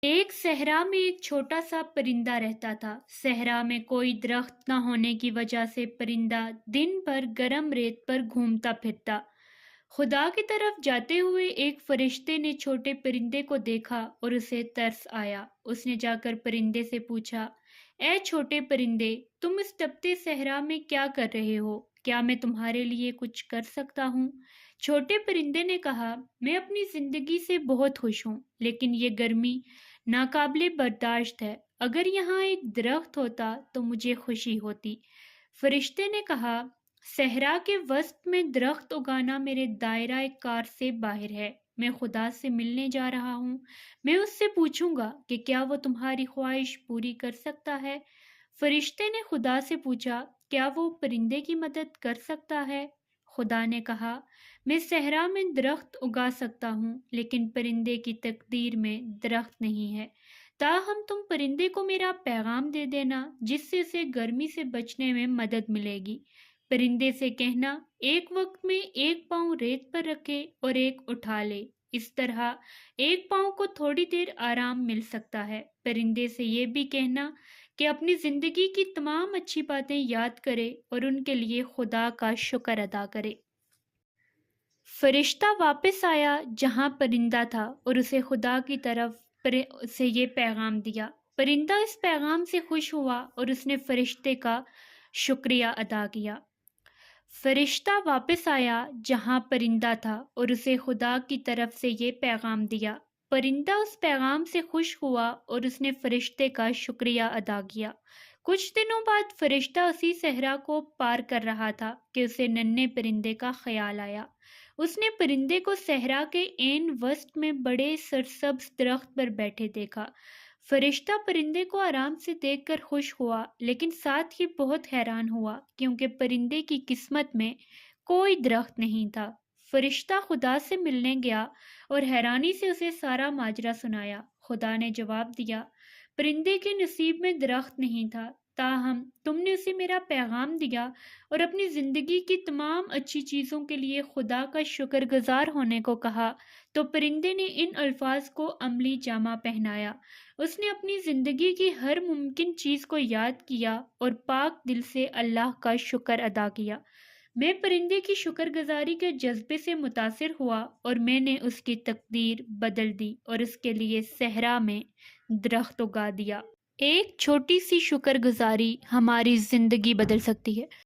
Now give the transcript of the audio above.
ایک صحرا میں ایک چھوٹا سا پرندہ رہتا تھا۔ صحرا میں کوئی درخت نہ ہونے کی وجہ سے پرندہ دن بھر گرم ریت پر گھومتا پھرتا۔ خدا کی طرف جاتے ہوئے ایک فرشتے نے چھوٹے پرندے کو دیکھا اور اسے ترس آیا۔ اس نے جا کر پرندے سے پوچھا، اے چھوٹے پرندے، تم اس تپتے صحرا میں کیا کر رہے ہو؟ کیا میں تمہارے لیے کچھ کر سکتا ہوں؟ چھوٹے پرندے نے کہا، میں اپنی زندگی سے بہت خوش ہوں، لیکن یہ گرمی ناقابل برداشت ہے۔ اگر یہاں ایک درخت ہوتا تو مجھے خوشی ہوتی۔ فرشتے نے کہا، صحرا کے وسط میں درخت اگانا میرے دائرہ کار سے باہر ہے۔ میں خدا سے ملنے جا رہا ہوں۔ میں اس سے پوچھوں گا کہ کیا وہ تمہاری خواہش پوری کر سکتا ہے؟ فرشتے نے خدا سے پوچھا، کیا وہ پرندے کی مدد کر سکتا ہے؟ خدا نے کہا، میں صحرا میں درخت اگا سکتا ہوں، لیکن پرندے کی تقدیر میں درخت نہیں ہے۔ تاہم تم پرندے کو میرا پیغام دے دینا، جس سے اسے گرمی سے بچنے میں مدد ملے گی۔ پرندے سے کہنا، ایک وقت میں ایک پاؤں ریت پر رکھے اور ایک اٹھا لے۔ اس طرح ایک پاؤں کو تھوڑی دیر آرام مل سکتا ہے۔ پرندے سے یہ بھی کہنا کہ اپنی زندگی کی تمام اچھی باتیں یاد کرے اور ان کے لیے خدا کا شکر ادا کرے۔ فرشتہ واپس آیا جہاں پرندہ تھا اور اسے خدا کی طرف سے یہ پیغام دیا۔ پرندہ اس پیغام سے خوش ہوا اور اس نے فرشتے کا شکریہ ادا کیا۔ فرشتہ واپس آیا جہاں پرندہ تھا اور اسے خدا کی طرف سے یہ پیغام دیا۔ پرندہ اس پیغام سے خوش ہوا اور اس نے فرشتے کا شکریہ ادا کیا۔ کچھ دنوں بعد فرشتہ اسی صحرا کو پار کر رہا تھا کہ اسے ننھے پرندے کا خیال آیا۔ اس نے پرندے کو صحرا کے عین وسط میں بڑے سرسبز درخت پر بیٹھے دیکھا۔ فرشتہ پرندے کو آرام سے دیکھ کر خوش ہوا، لیکن ساتھ ہی بہت حیران ہوا کیونکہ پرندے کی قسمت میں کوئی درخت نہیں تھا۔ فرشتہ خدا سے ملنے گیا اور حیرانی سے اسے سارا ماجرا سنایا۔ خدا نے جواب دیا، پرندے کے نصیب میں درخت نہیں تھا، تاہم تم نے اسے میرا پیغام دیا اور اپنی زندگی کی تمام اچھی چیزوں کے لیے خدا کا شکر گزار ہونے کو کہا، تو پرندے نے ان الفاظ کو عملی جامہ پہنایا۔ اس نے اپنی زندگی کی ہر ممکن چیز کو یاد کیا اور پاک دل سے اللہ کا شکر ادا کیا۔ میں پرندے کی شکر گزاری کے جذبے سے متاثر ہوا اور میں نے اس کی تقدیر بدل دی اور اس کے لیے صحرا میں درخت اگا دیا۔ ایک چھوٹی سی شکر گزاری ہماری زندگی بدل سکتی ہے۔